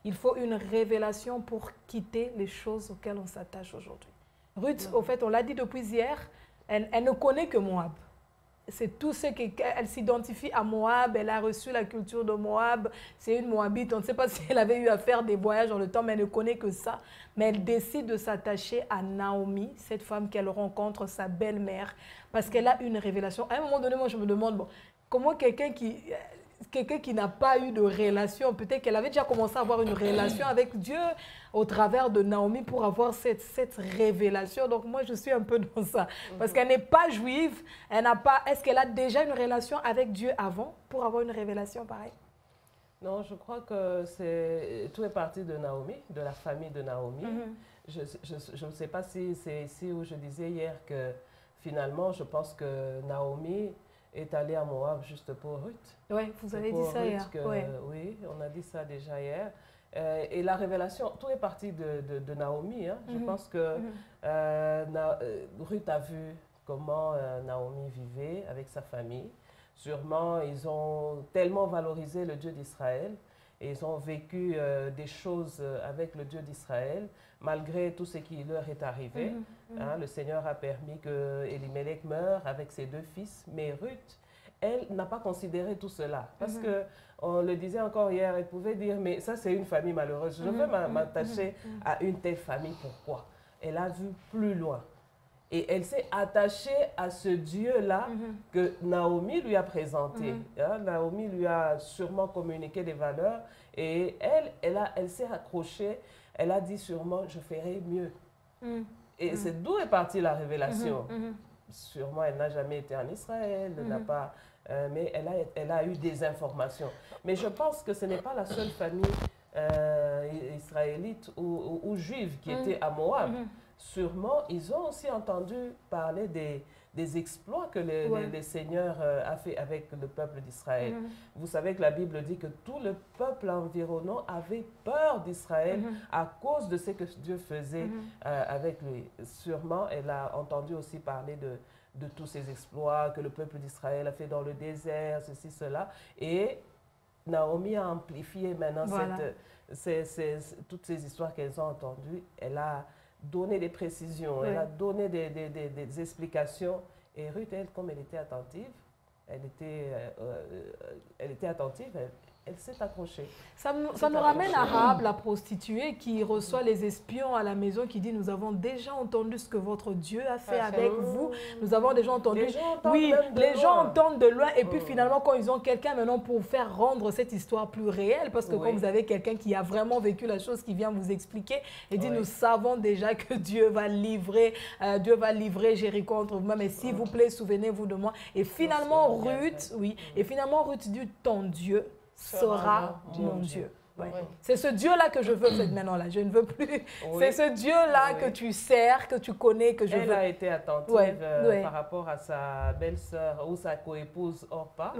il faut une révélation pour quitter les choses auxquelles on s'attache aujourd'hui. Ruth, au fait, on l'a dit depuis hier, elle ne connaît que Moab. C'est tout ce qu'elle s'identifie à Moab, elle a reçu la culture de Moab, c'est une Moabite, on ne sait pas si elle avait eu à faire des voyages dans le temps, mais elle ne connaît que ça. Mais elle décide de s'attacher à Naomi, cette femme qu'elle rencontre, sa belle-mère, parce qu'elle a une révélation. À un moment donné, moi je me demande, bon, comment quelqu'un qui n'a pas eu de relation, peut-être qu'elle avait déjà commencé à avoir une relation avec Dieu au travers de Naomi pour avoir cette révélation. Donc moi, je suis un peu dans ça. Parce qu'elle n'est pas juive, elle n'a pas... Est-ce qu'elle a déjà une relation avec Dieu avant pour avoir une révélation pareille? Non, je crois que tout est parti de Naomi, de la famille de Naomi. Je ne sais pas si c'est ici où je disais hier que finalement, je pense que Naomi est allée à Moab juste pour Ruth. Oui, vous avez dit ça hier. Oui, on a dit ça déjà hier. Et la révélation, tout est parti de Naomi. Hein. Je pense que Ruth a vu comment Naomi vivait avec sa famille. Sûrement, ils ont tellement valorisé le Dieu d'Israël et ils ont vécu des choses avec le Dieu d'Israël, malgré tout ce qui leur est arrivé. Hein, le Seigneur a permis que Elimelech meure avec ses 2 fils, mais Ruth, elle n'a pas considéré tout cela. Parce que, on le disait encore hier, elle pouvait dire, mais ça c'est une famille malheureuse, je veux m'attacher à une telle famille, pourquoi? Elle a vu plus loin. Et elle s'est attachée à ce Dieu-là que Naomi lui a présenté. Hein, Naomi lui a sûrement communiqué des valeurs et elle s'est accrochée. Elle a dit sûrement, je ferai mieux. Et c'est d'où est partie la révélation. Sûrement, elle n'a jamais été en Israël, n'a pas, mais elle a eu des informations. Mais je pense que ce n'est pas la seule famille israélite ou juive qui était à Moab. Sûrement, ils ont aussi entendu parler des exploits que le Seigneur a fait avec le peuple d'Israël. Vous savez que la Bible dit que tout le peuple environnant avait peur d'Israël à cause de ce que Dieu faisait avec lui. Sûrement, elle a entendu aussi parler de tous ces exploits que le peuple d'Israël a fait dans le désert, ceci, cela. Et Naomi a amplifié maintenant toutes ces histoires qu'elles ont entendues. Elle a donné des précisions, elle a donné des explications. Et Ruth, elle, comme elle était attentive, elle s'est accrochée. Ça nous ramène à Rahab, la prostituée, qui reçoit les espions à la maison, qui dit, nous avons déjà entendu ce que votre Dieu a fait avec vous. Nous avons déjà entendu. Les gens entendent de loin. Et puis finalement, quand ils ont quelqu'un maintenant pour faire rendre cette histoire plus réelle, parce que quand vous avez quelqu'un qui a vraiment vécu la chose, qui vient vous expliquer, et dit, nous savons déjà que Dieu va livrer Jéricho entre vous-même. Et s'il vous plaît, souvenez-vous de moi. Et finalement, Ruth dit, ton Dieu sera mon Dieu. C'est ce Dieu-là que je veux maintenant. Là. Je ne veux plus. C'est ce Dieu-là que tu sers, que tu connais, que je veux. Elle a été attentive par rapport à sa belle-sœur ou sa coépouse Orpa.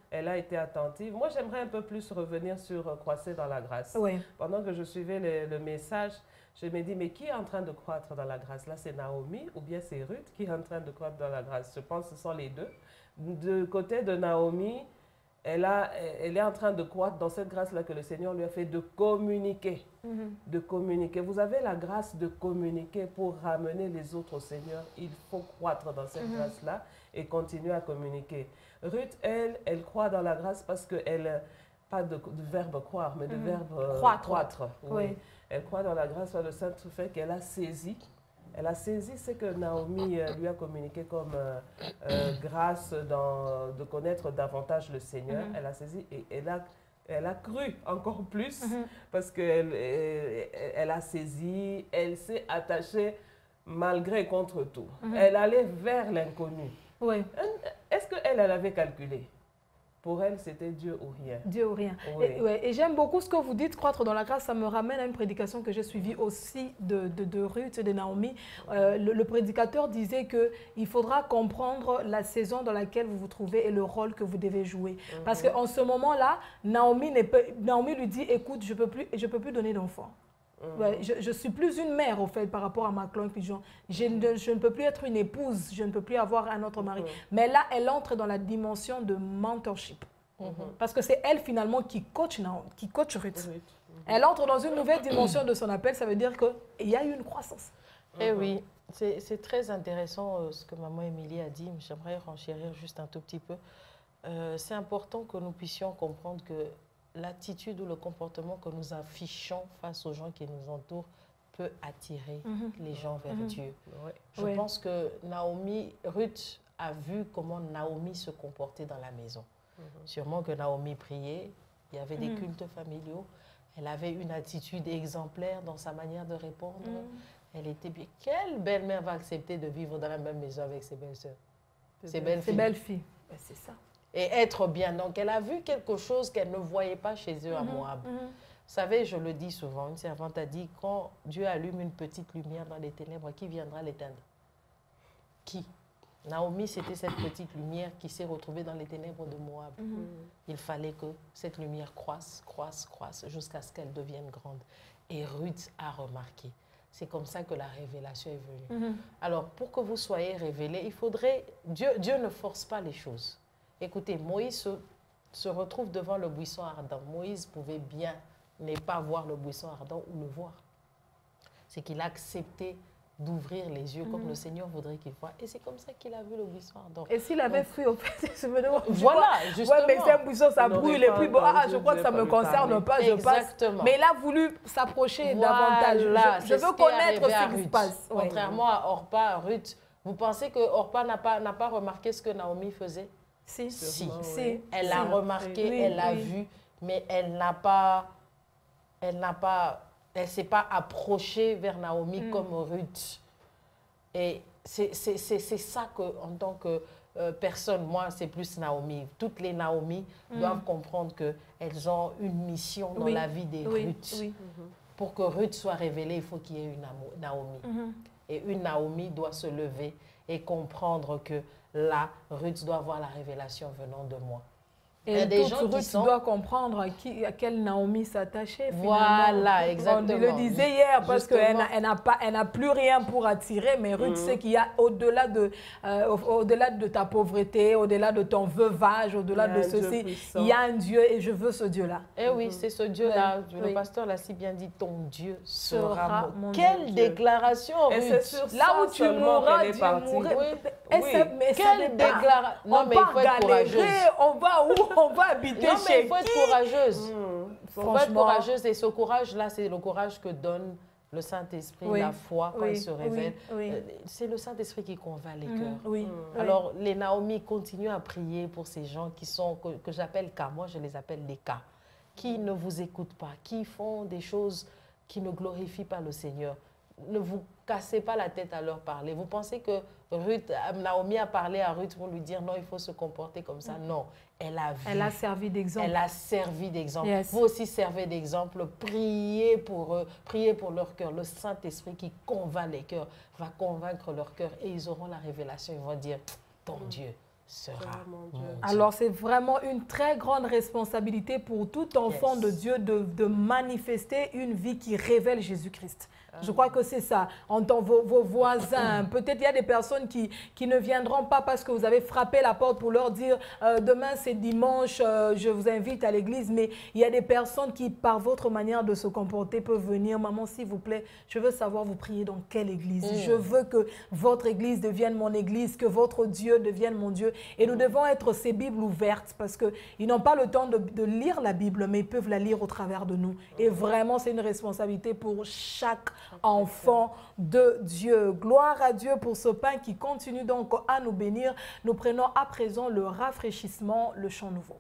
Elle a été attentive. Moi, j'aimerais un peu plus revenir sur croître dans la grâce. Pendant que je suivais le message, je me dis, mais qui est en train de croître dans la grâce? Là, c'est Naomi ou bien c'est Ruth qui est en train de croître dans la grâce? Je pense que ce sont les deux. Du côté de Naomi, elle est en train de croître dans cette grâce-là que le Seigneur lui a fait de communiquer. De communiquer. Vous avez la grâce de communiquer pour ramener les autres au Seigneur. Il faut croître dans cette grâce-là et continuer à communiquer. Ruth, elle croît dans la grâce parce qu'elle, pas de verbe croire, mais de verbe croître. Oui. Elle croit dans la grâce par le simple fait qu'elle a saisi. Elle a saisi ce que Naomi lui a communiqué comme grâce de connaître davantage le Seigneur. Elle a saisi et elle a cru encore plus parce qu'elle a saisi, elle s'est attachée malgré contre tout. Elle allait vers l'inconnu. Est-ce qu'elle avait calculé? Pour elle, c'était Dieu ou rien. Dieu ou rien. Et j'aime beaucoup ce que vous dites, croître dans la grâce. Ça me ramène à une prédication que j'ai suivie aussi de Ruth et de Naomi. Le prédicateur disait qu'il faudra comprendre la saison dans laquelle vous vous trouvez et le rôle que vous devez jouer. Parce qu'en ce moment-là, Naomi lui dit, écoute, je peux plus donner d'enfant. Je ne suis plus une mère, au fait, par rapport à ma conclusion. Je ne peux plus être une épouse, je ne peux plus avoir un autre mari. Mais là, elle entre dans la dimension de mentorship. Parce que c'est elle, finalement, qui coach Ruth. Elle entre dans une nouvelle dimension de son appel, ça veut dire qu'il y a eu une croissance. Eh oui, c'est très intéressant ce que maman Émilie a dit. J'aimerais renchérir juste un tout petit peu. C'est important que nous puissions comprendre que l'attitude ou le comportement que nous affichons face aux gens qui nous entourent peut attirer les gens vers Dieu. Je pense que Ruth a vu comment Naomi se comportait dans la maison. Sûrement que Naomi priait, il y avait des cultes familiaux, elle avait une attitude exemplaire dans sa manière de répondre. Elle était bien. Quelle belle-mère va accepter de vivre dans la même maison avec ses belles-sœurs, ses belles-filles? C'est ça. Et être bien. Donc, elle a vu quelque chose qu'elle ne voyait pas chez eux à Moab. Vous savez, je le dis souvent, une servante a dit, quand Dieu allume une petite lumière dans les ténèbres, qui viendra l'éteindre? Qui? Naomi, c'était cette petite lumière qui s'est retrouvée dans les ténèbres de Moab. Il fallait que cette lumière croisse, jusqu'à ce qu'elle devienne grande. Et Ruth a remarqué. C'est comme ça que la révélation est venue. Alors, pour que vous soyez révélés, il faudrait... Dieu ne force pas les choses. Écoutez, Moïse se retrouve devant le buisson ardent. Moïse pouvait bien ne pas voir le buisson ardent ou le voir. C'est qu'il a accepté d'ouvrir les yeux comme le Seigneur voudrait qu'il voie. Et c'est comme ça qu'il a vu le buisson ardent. Et s'il avait fui, au fait, je me demande... Voilà, justement. Ouais, mais c'est un buisson, ça brûle. Et puis, bon, je crois que ça ne me concerne pas, je passe. Mais il a voulu s'approcher davantage. Je veux connaître ce qui se passe. Contrairement à Orpa, Ruth, vous pensez que Orpa n'a pas remarqué ce que Naomi faisait? Si. Elle a remarqué, elle a vu, mais elle s'est pas approchée vers Naomi comme Ruth. Et c'est ça que, en tant que personne, moi, c'est plus Naomi. Toutes les Naomi doivent comprendre qu'elles ont une mission dans la vie des Ruth. Pour que Ruth soit révélée, il faut qu'il y ait une Naomi. Et une Naomi doit se lever et comprendre que là, Ruth doit avoir la révélation venant de moi. Et Ruth doit comprendre à quelle Naomi s'attachait. Voilà, exactement. On le disait hier parce qu'elle n'a plus rien pour attirer, mais Ruth sait qu'il y a au-delà de ta pauvreté, au-delà de ton veuvage, au-delà de ceci, il y a un Dieu et je veux ce Dieu-là. Eh oui, c'est ce Dieu-là. Le pasteur l'a si bien dit, ton Dieu sera mon Dieu. Quelle déclaration, Ruth. Là où tu mourras, Dieu mourra. Quelle déclaration. Non, mais il faut être courageuse. On va où? On va habiter non, mais chez il faut être courageuse. Il faut être courageuse. Et ce courage-là, c'est le courage que donne le Saint-Esprit, la foi, quand il se révèle. C'est le Saint-Esprit qui convainc les cœurs. Alors, les Naomi continuent à prier pour ces gens qui sont, que j'appelle cas. Moi, je les appelle les cas. Qui ne vous écoutent pas, qui font des choses qui ne glorifient pas le Seigneur. Ne vous cassez pas la tête à leur parler. Vous pensez que Naomi a parlé à Ruth pour lui dire non, il faut se comporter comme ça? Non, elle a vu. Elle a servi d'exemple. Elle a servi d'exemple. Vous aussi servez d'exemple. Priez pour eux, priez pour leur cœur. Le Saint-Esprit qui convainc les cœurs va convaincre leur cœur et ils auront la révélation. Ils vont dire, ton Dieu sera mon Dieu. Alors, c'est vraiment une très grande responsabilité pour tout enfant de Dieu de manifester une vie qui révèle Jésus-Christ. Je crois que c'est ça. Entend vos voisins. Peut-être il y a des personnes qui ne viendront pas parce que vous avez frappé la porte pour leur dire demain c'est dimanche, je vous invite à l'église. Mais il y a des personnes qui, par votre manière de se comporter, peuvent venir. Maman, s'il vous plaît, je veux savoir vous priez dans quelle église. Je veux que votre église devienne mon église, que votre Dieu devienne mon Dieu. Et nous devons être ces Bibles ouvertes parce qu'ils n'ont pas le temps de lire la Bible, mais ils peuvent la lire au travers de nous. Et vraiment, c'est une responsabilité pour chaque enfant de Dieu. Gloire à Dieu pour ce pain qui continue donc à nous bénir. Nous prenons à présent le rafraîchissement, le chant nouveau.